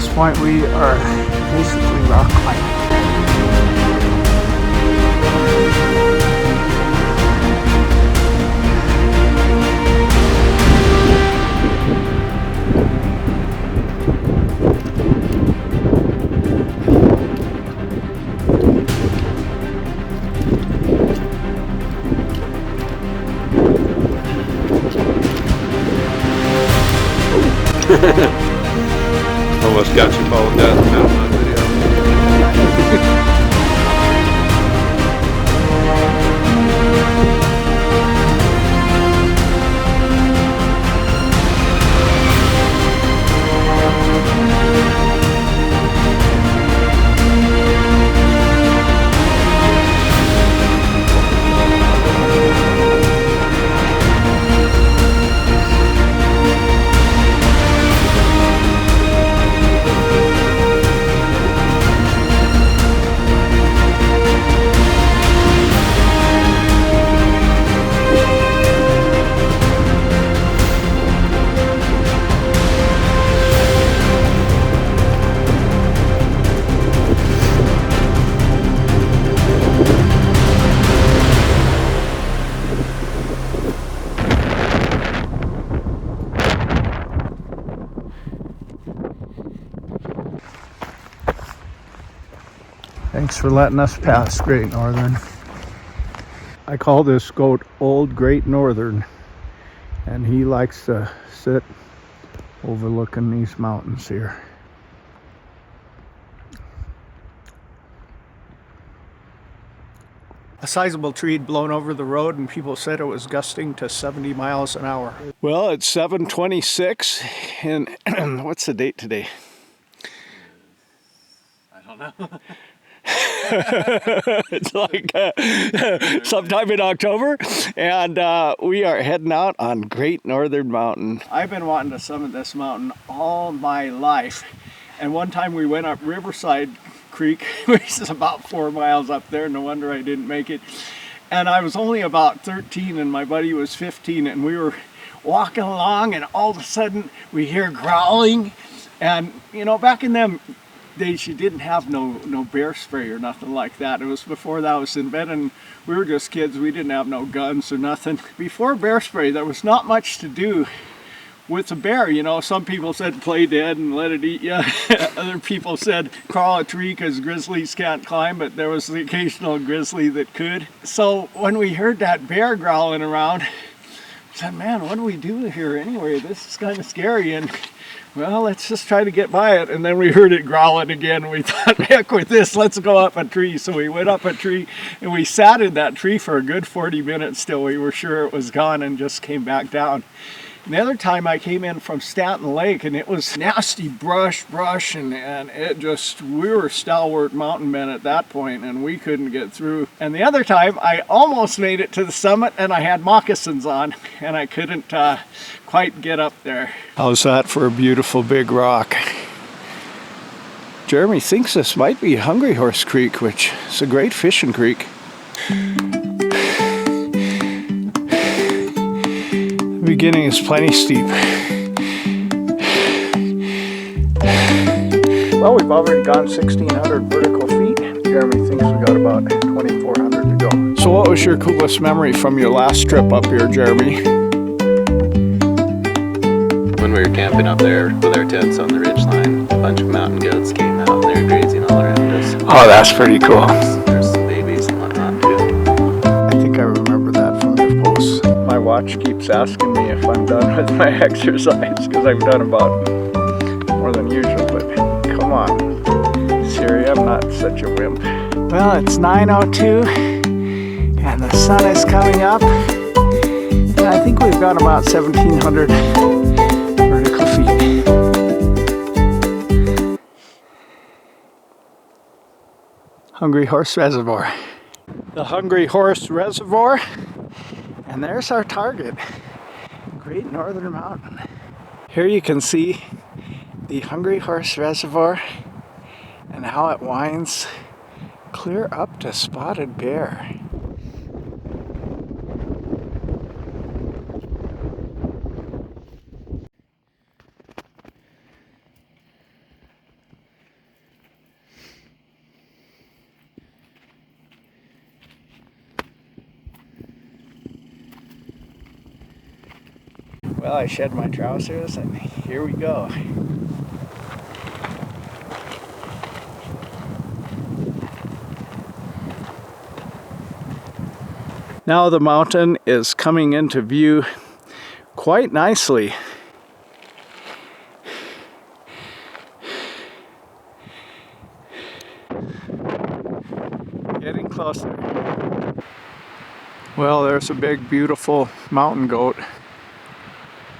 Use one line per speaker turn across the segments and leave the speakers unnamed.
this point we are basically rock climbing.
Almost got you falling down the mountain on video. Thanks for letting us pass, Great Northern. I call this goat Old Great Northern, and he likes to sit overlooking these mountains here. A sizable tree had blown over the road, and people said it was gusting to 70 miles an hour. Well, it's 7:26, and what's the date today?
I don't know.
It's like sometime in October, and we are heading out on Great Northern Mountain. I've been wanting to summit this mountain all my life, and one time we went up Riverside Creek, which is about 4 miles up there. No wonder I didn't make it. And I was only about 13 and my buddy was 15, and we were walking along, and all of a sudden we hear growling. And you know, back in them days you didn't have no bear spray or nothing like that. It was before that was invented, and we were just kids. We didn't have no guns or nothing. Before bear spray, there was not much to do with a bear. You know, some people said play dead and let it eat you. Other people said crawl a tree because grizzlies can't climb, but there was the occasional grizzly that could. So when we heard that bear growling around, I said, man, what do we do here anyway? This is kind of scary. And well, let's just try to get by it. And then we heard it growling again. We thought, heck with this, let's go up a tree. So we went up a tree, and we sat in that tree for a good 40 minutes till we were sure it was gone, and just came back down. And the other time I came in from Stanton Lake, and it was nasty brush, and it just, we were stalwart mountain men at that point, and we couldn't get through. And the other time I almost made it to the summit, and I had moccasins on, and I couldn't quite get up there. How's that for a beautiful big rock? Jeremy thinks this might be Hungry Horse Creek, which is a great fishing creek. The beginning is plenty steep. Well, we've already gone 1,600 vertical feet. Jeremy thinks we got about 2,400 to go. So what was your coolest memory from your last trip up here, Jeremy?
When we were camping up there with our tents on the ridgeline, a bunch of mountain goats came out and they were grazing all around us.
Oh, that's pretty cool.
There's some babies and whatnot too.
I think I remember that from your posts. My watch keeps asking me if I'm done with my exercise, because I've done about more than usual, but come on, Siri, I'm not such a wimp. Well, it's 9:02 and the sun is coming up, and I think we've got about 1,700 vertical feet. Hungry Horse Reservoir. The Hungry Horse Reservoir, and there's our target, Great Northern Mountain. Here you can see the Hungry Horse Reservoir and how it winds clear up to Spotted Bear. Well, I shed my trousers and here we go. Now the mountain is coming into view quite nicely. Getting closer. Well, there's a big, beautiful mountain goat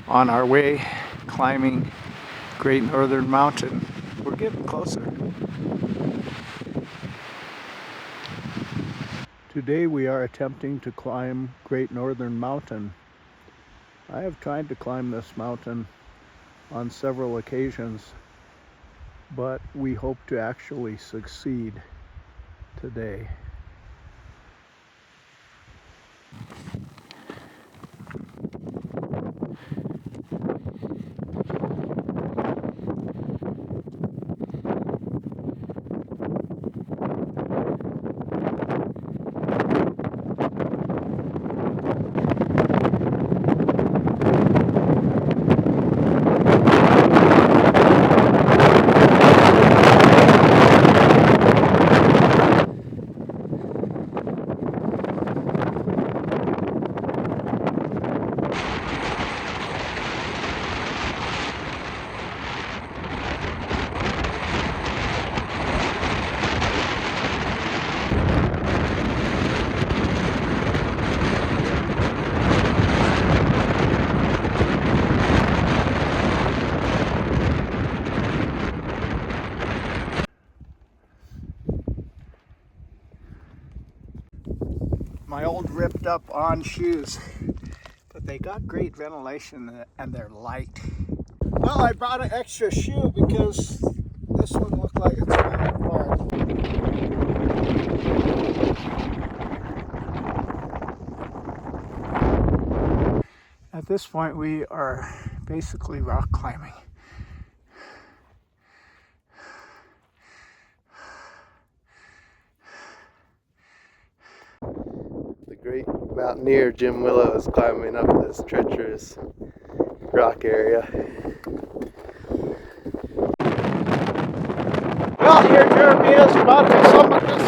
on our way climbing Great Northern Mountain. We're getting closer.
Today we are attempting to climb Great Northern Mountain. I have tried to climb this mountain on several occasions, but we hope to actually succeed today.
My old ripped up on shoes, but they got great ventilation and they're light. Well, I brought an extra shoe because this one looked like it's falling apart. At this point we are basically rock climbing.
The great mountaineer Jim Willow is climbing up this treacherous rock area.
Well, here Jeremy is about to summit this.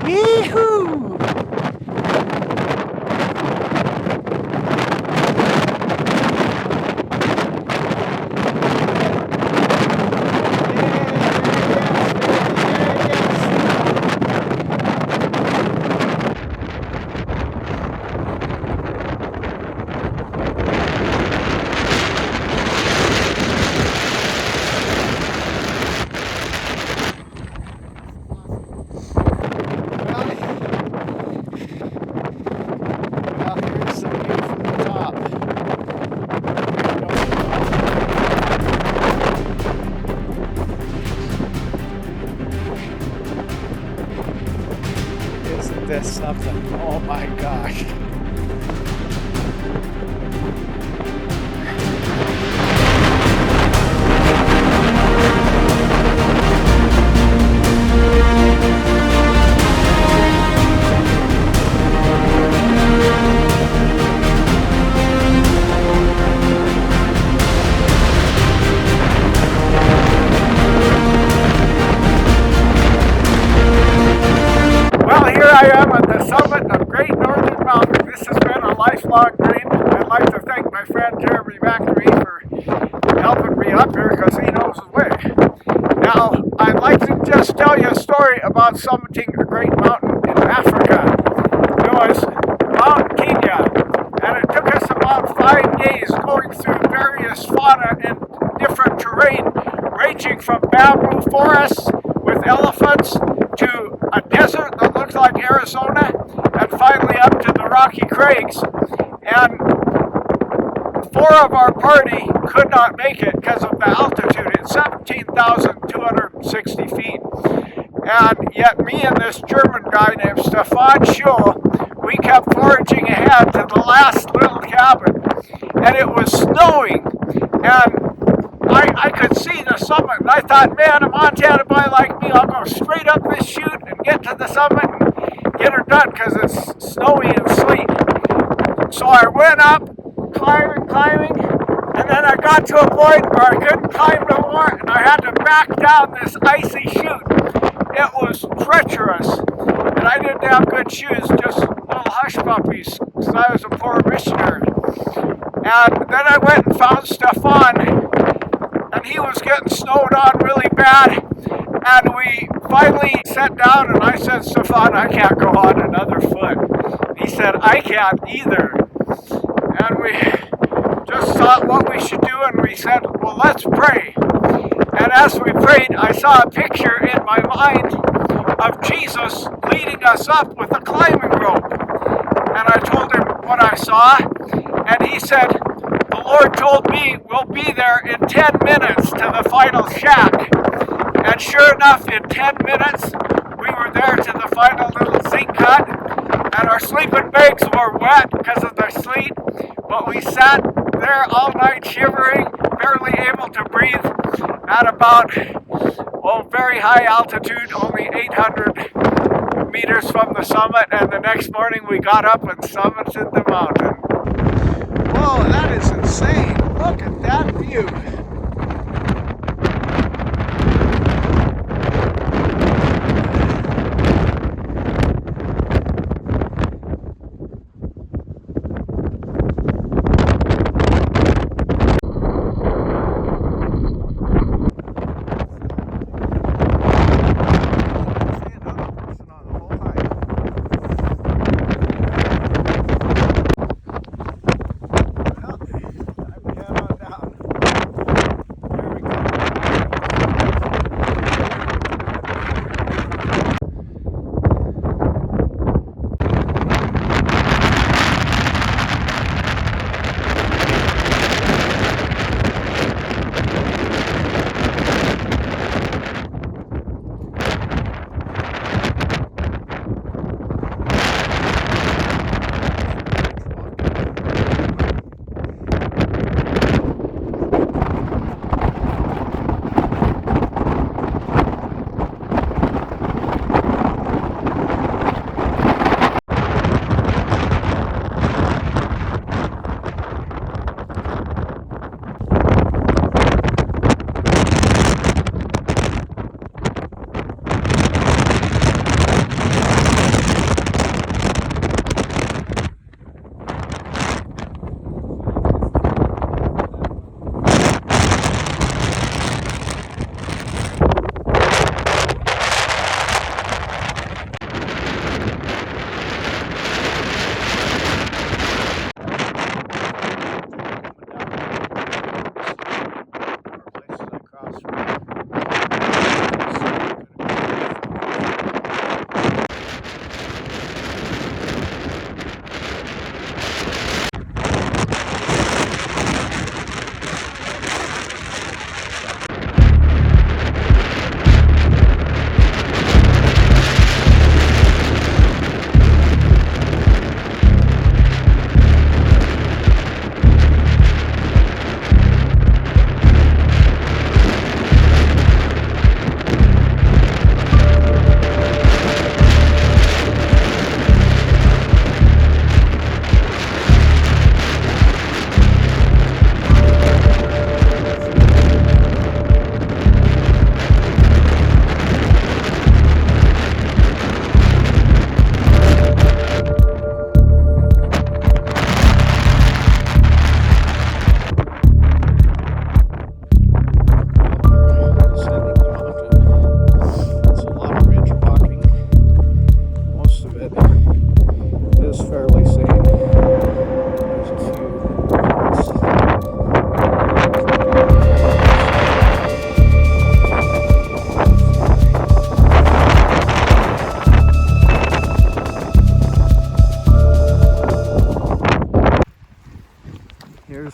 Yee-hoo! This something. Oh my gosh. Well, here I am at the summit of Great Northern Mountain. This has been a lifelong dream. I'd like to thank my friend Jeremy Mcneme for helping me up here because he knows the way. Now, I'd like to just tell you a story about summiting a great mountain in Africa. It was Mount Kenya, and it took us about 5 days going through various fauna and different terrain, ranging from bamboo forests with elephants to a desert that looks like Arizona, and finally up to the Rocky Craigs. And 4 of our party could not make it because of the altitude. It's 17,260 feet. And yet me and this German guy named Stefan Schul, we kept foraging ahead to the last little cabin, and it was snowing, and I could see the summit, and I thought, man, a Montana boy like me, I'll go straight up this chute and get to the summit and get her done because it's snowy and sleet. So I went up, climbing, and then I got to a point where I couldn't climb no more, and I had to back down this icy chute. It was treacherous, and I didn't have good shoes, just little hush puppies, because I was a poor missionary. And then I went and found Stefan, and he was getting snowed on really bad, and we finally sat down, and I said, Stefan, I can't go on another foot. He said, I can't either. And we just thought what we should do, and we said, well, let's pray. And as we prayed, I saw a picture in my mind of Jesus leading us up with a climbing rope. And I told him what I saw, and he said, the Lord told me we'll be there in 10 minutes to the final shack. And sure enough, in 10 minutes, we were there to the final little zinc hut, and our sleeping bags were wet because of the sleet, but we sat there all night shivering, barely able to breathe, at about, very high altitude, only 800 meters from the summit, and the next morning we got up and summited the mountain. Whoa, that is insane. Look at that view.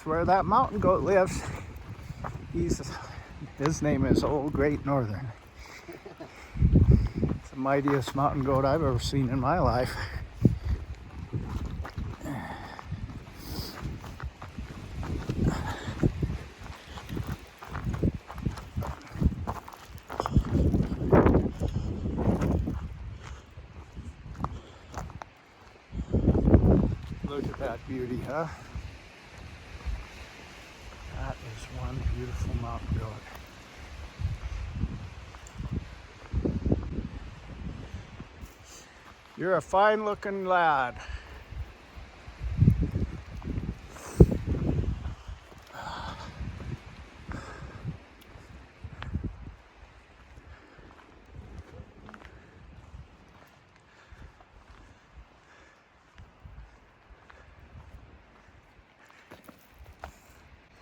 Where that mountain goat lives. His name is Old Great Northern. It's the mightiest mountain goat I've ever seen in my life.
Look at that beauty, huh? That is one beautiful mountain goat. You're a fine looking lad.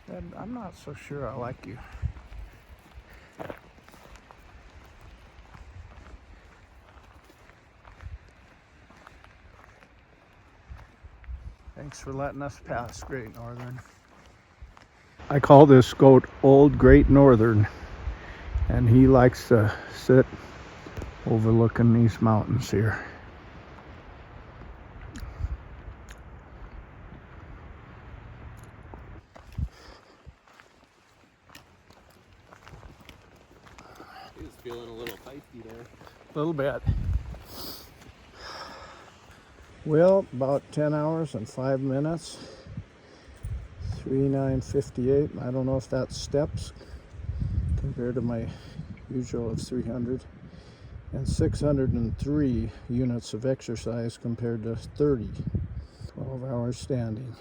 And I'm not so sure I like you. Thanks for letting us pass, Great Northern. I call this goat Old Great Northern, and he likes to sit overlooking these mountains here.
He was feeling a little feisty there.
A little bit. Well, about 10 hours and 5 minutes. 3958. I don't know if that's steps compared to my usual of 300. And 603 units of exercise compared to 30. 12 hours standing.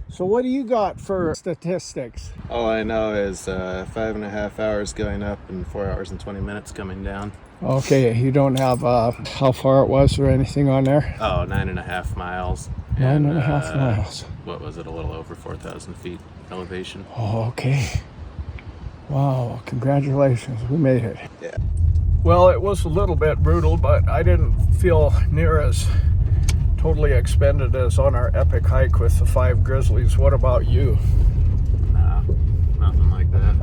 So what do you got for statistics?
All I know is 5.5 hours going up and 4 hours and 20 minutes coming down.
Okay, you don't have how far it was or anything on there?
Oh, 9.5 miles.
9.5 miles.
What was it? A little over 4,000 feet elevation.
Oh, okay. Wow, congratulations, we made it.
Yeah.
Well, it was a little bit brutal, but I didn't feel near as totally expended as on our epic hike with the 5 grizzlies. What about you?
Nah, nothing like that.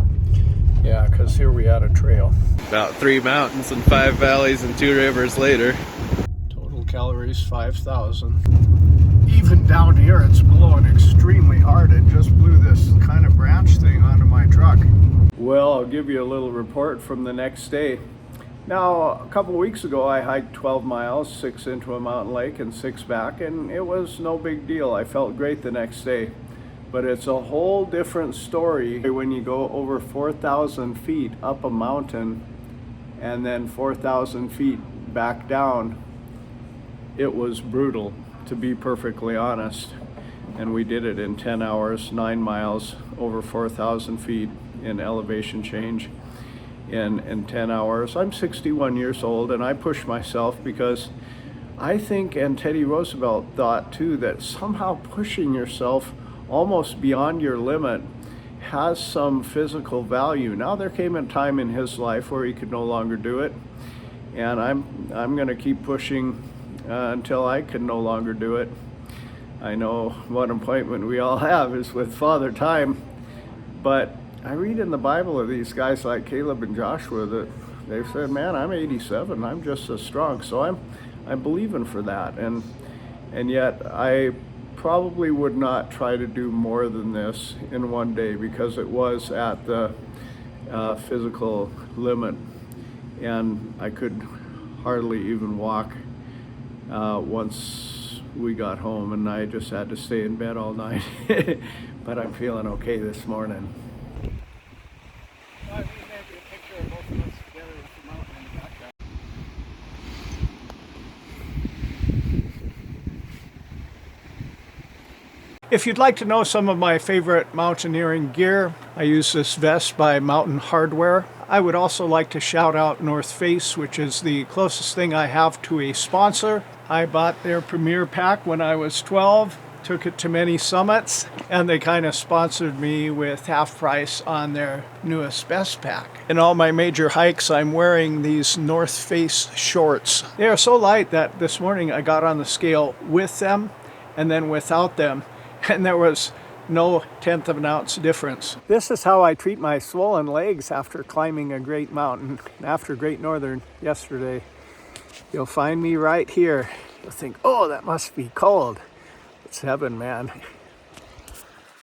Yeah, because here we had a trail.
About 3 mountains and 5 valleys and 2 rivers later.
Total calories 5,000. Even down here it's blowing extremely hard. It just blew this kind of branch thing onto my truck. Well, I'll give you a little report from the next day. Now, a couple weeks ago I hiked 12 miles, 6 into a mountain lake and 6 back, and it was no big deal. I felt great the next day. But it's a whole different story when you go over 4,000 feet up a mountain and then 4,000 feet back down. It was brutal, to be perfectly honest. And we did it in 10 hours, 9 miles, over 4,000 feet in elevation change in 10 hours. I'm 61 years old and I push myself because I think, and Teddy Roosevelt thought too, that somehow pushing yourself almost beyond your limit has some physical value. Now there came a time in his life where he could no longer do it, and I'm going to keep pushing until I can no longer do it. I know one appointment we all have is with Father Time, but I read in the Bible of these guys like Caleb and Joshua that they've said, man, I'm 87, I'm just as strong, so I'm believing for that, and yet I probably would not try to do more than this in one day because it was at the physical limit, and I could hardly even walk once we got home, and I just had to stay in bed all night. But I'm feeling okay this morning. If you'd like to know some of my favorite mountaineering gear, I use this vest by Mountain Hardwear. I would also like to shout out North Face, which is the closest thing I have to a sponsor. I bought their Premier Pack when I was 12, took it to many summits, and they kind of sponsored me with half price on their newest Best Pack. In all my major hikes, I'm wearing these North Face shorts. They are so light that this morning I got on the scale with them and then without them, and there was no 1/10 of an ounce difference. This is how I treat my swollen legs after climbing a great mountain. After Great Northern yesterday, you'll find me right here. You'll think, oh, that must be cold. It's heaven, man.